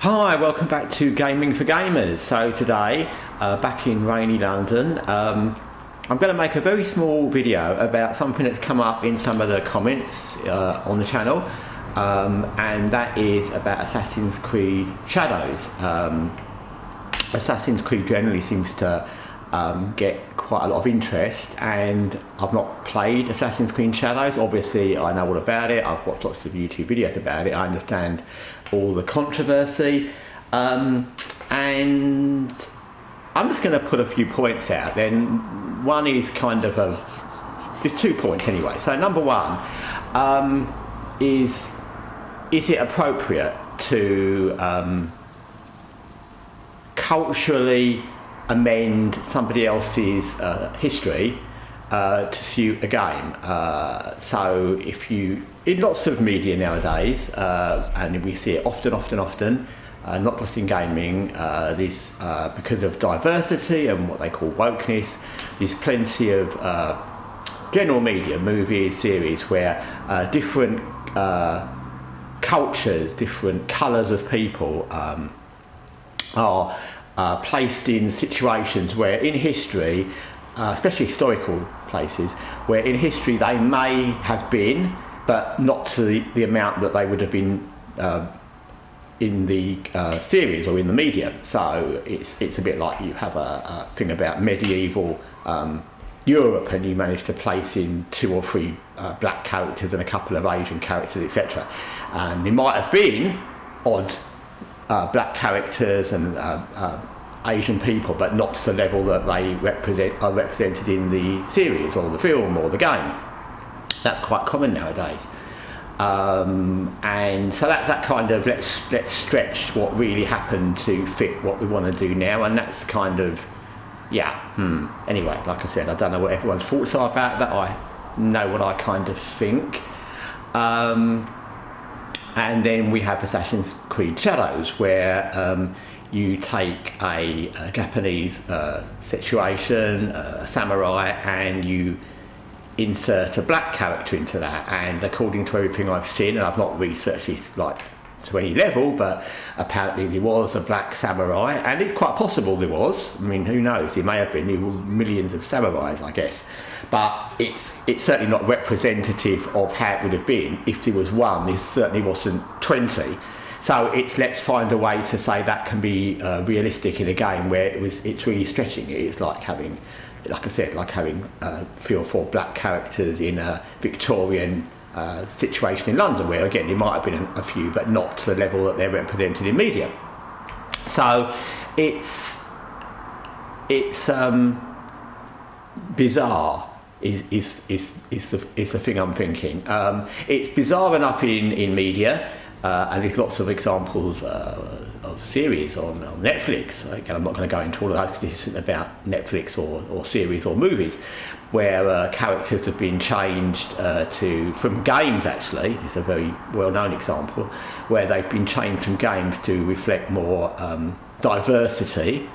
Hi, welcome back to Gaming for Gamers. So today, back in rainy London, I'm going to make a very small video about something that's come up in some of the comments on the channel, and that is about Assassin's Creed Shadows. Assassin's Creed generally seems to get quite a lot of interest, and I've not played Assassin's Creed Shadows. Obviously I know all about it, I've watched lots of YouTube videos about it, I understand all the controversy, and I'm just going to put a few points out. Then one is kind of there's 2 points anyway. So number one, is it appropriate to culturally amend somebody else's history to suit a game? So if you, in lots of media nowadays, and we see it often, not just in gaming, this because of diversity and what they call wokeness, there's plenty of general media, movies, series, where different cultures, different colours of people are placed in situations where in history, especially historical places, where in history they may have been, but not to the amount that they would have been in the series or in the media. So it's a bit like you have a thing about medieval Europe, and you manage to place in 2 or 3 black characters and a couple of Asian characters, etc. And there might have been odd black characters and Asian people, but not to the level that they are represented in the series or the film or the game. That's quite common nowadays. And so that's that kind of let's stretch what really happened to fit what we want to do now, and that's kind of anyway, like I said, I don't know what everyone's thoughts are about that. I know what I kind of think. And then we have Assassin's Creed Shadows, where you take a Japanese situation, a samurai, and you insert a black character into that. And according to everything I've seen, and I've not researched this like to any level, but apparently there was a black samurai, and it's quite possible there was. I mean, who knows? There may have been. There were millions of samurais, I guess, but it's certainly not representative of how it would have been if there was one. There certainly wasn't 20. So let's find a way to say that can be realistic in a game where it's really stretching it. It's like having, like I said, like having 3 or 4 black characters in a Victorian situation in London, where again there might have been a few, but not to the level that they're represented in media. So it's bizarre. Is the thing I'm thinking. It's bizarre enough in media. And there's lots of examples of series on Netflix. Again, I'm not going to go into all of those because this isn't about Netflix or series or movies, where characters have been changed from games. Actually, it's a very well-known example where they've been changed from games to reflect more diversity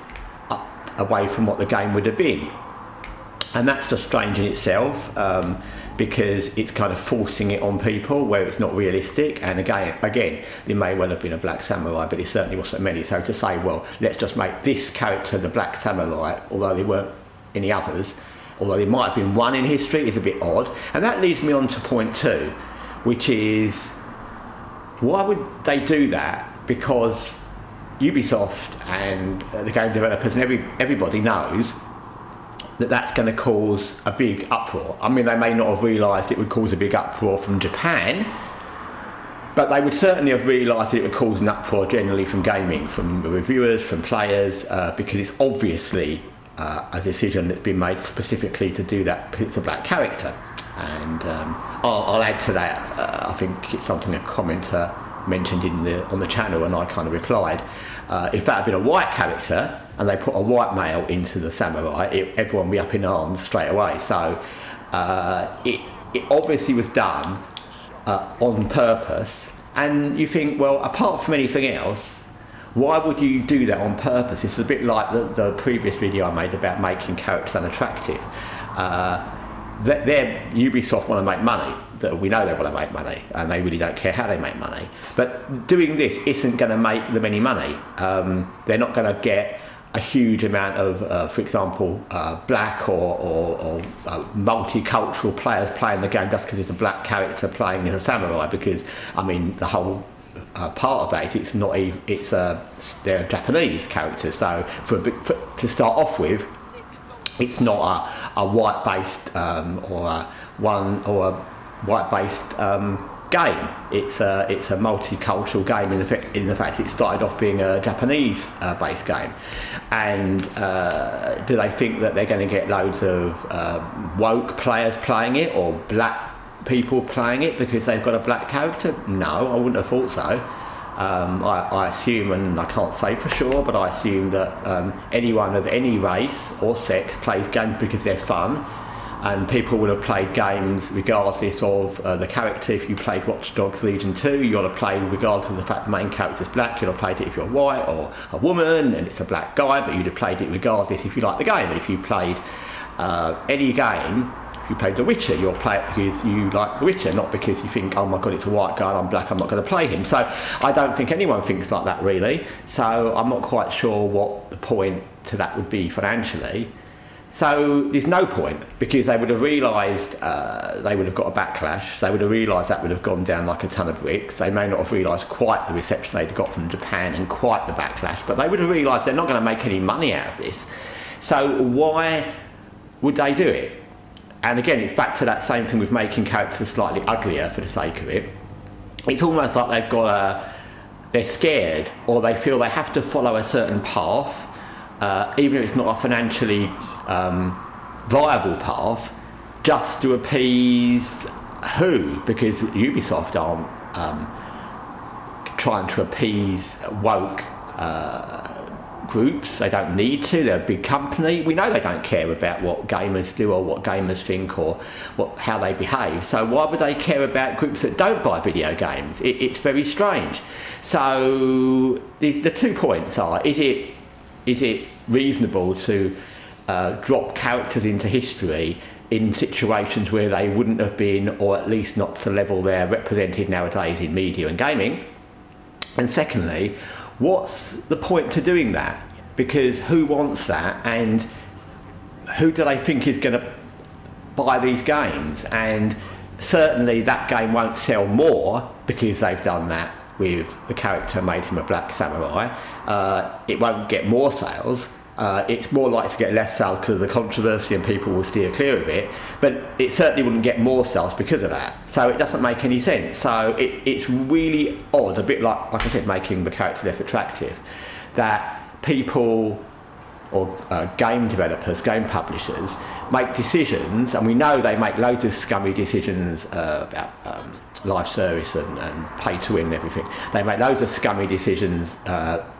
away from what the game would have been. And that's just strange in itself, because it's kind of forcing it on people where it's not realistic. And again, there may well have been a black samurai, but it certainly wasn't many. So to say, well, let's just make this character the black samurai, although there weren't any others, although there might have been one in history, is a bit odd. And that leads me on to point 2, which is, why would they do that? Because Ubisoft and the game developers and everybody knows that that's going to cause a big uproar. I mean, they may not have realised it would cause a big uproar from Japan, but they would certainly have realised it would cause an uproar generally from gaming, from reviewers, from players, because it's obviously a decision that's been made specifically to do that because it's a black character. And I'll add to that, I think it's something a commenter mentioned on the channel, and I kind of replied, if that had been a white character and they put a white male into the samurai, everyone would be up in arms straight away. So it obviously was done on purpose. And you think, well, apart from anything else, why would you do that on purpose? It's a bit like the previous video I made about making characters unattractive. Ubisoft want to make money. that we know they want to make money, and they really don't care how they make money. But doing this isn't going to make them any money. They're not going to get a huge amount of, for example, black or multicultural players playing the game just because it's a black character playing as a samurai. Because I mean, the whole part of that is they're Japanese characters. So to start off with, it's not a white-based or a white-based game. It's a multicultural game in the fact it started off being a Japanese based game. And do they think that they're going to get loads of woke players playing it, or black people playing it because they've got a black character? No, I wouldn't have thought so. I assume, and I can't say for sure, but I assume that anyone of any race or sex plays games because they're fun. And people would have played games regardless of the character. If you played Watch Dogs Legion 2, you would have played regardless of the fact the main character's black. You'd have played it if you're white or a woman and it's a black guy, but you'd have played it regardless if you like the game. And if you played any game, if you played The Witcher, you'll play it because you like The Witcher, not because you think, oh my god, it's a white guy and I'm black, I'm not going to play him. So I don't think anyone thinks like that really. So I'm not quite sure what the point to that would be financially. So there's no point, because they would have realised they would have got a backlash. They would have realised that would have gone down like a ton of bricks. They may not have realised quite the reception they'd got from Japan and quite the backlash, but they would have realised they're not going to make any money out of this. So why would they do it? And again, it's back to that same thing with making characters slightly uglier for the sake of it. It's almost like they're scared, or they feel they have to follow a certain path, even if it's not a financially viable path, just to appease who? Because Ubisoft aren't trying to appease woke groups. They don't need to. They're a big company. We know they don't care about what gamers do or what gamers think or how they behave. So why would they care about groups that don't buy video games? It's very strange. So the 2 points are: is it reasonable to drop characters into history in situations where they wouldn't have been, or at least not to the level they're represented nowadays in media and gaming? And secondly, what's the point to doing that? Because who wants that, and who do they think is going to buy these games? And certainly that game won't sell more because they've done that with the character, made him a black samurai. It won't get more sales. It's more likely to get less sales because of the controversy and people will steer clear of it, but it certainly wouldn't get more sales because of that. So it doesn't make any sense. So it's really odd, a bit like I said, making the character less attractive, that people or game developers, game publishers make decisions, and we know they make loads of scummy decisions about live service and pay to win and everything. They make loads of scummy decisions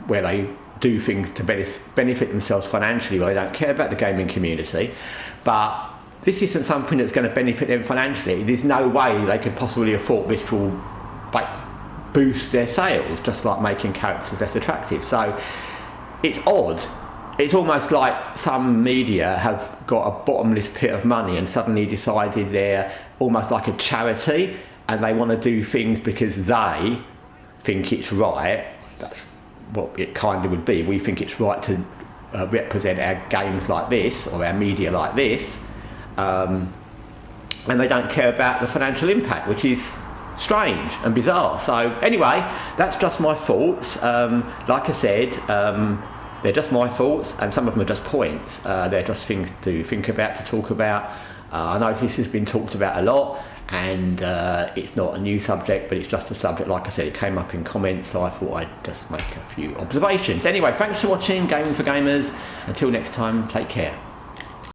where they do things to benefit themselves financially, where they don't care about the gaming community. But this isn't something that's going to benefit them financially. There's no way they could possibly afford this will boost their sales, just like making characters less attractive. So it's odd. It's almost like some media have got a bottomless pit of money and suddenly decided they're almost like a charity, and they want to do things because they think it's right. That's what it kind of would be. We think it's right to represent our games like this, or our media like this, and they don't care about the financial impact, which is strange and bizarre. So anyway, that's just my thoughts. Like I said, they're just my thoughts, and some of them are just points. They're just things to think about, to talk about. I know this has been talked about a lot, and it's not a new subject, but it's just a subject, like I said, it came up in comments, so I thought I'd just make a few observations. Anyway, thanks for watching Gaming for Gamers. Until next time, take care.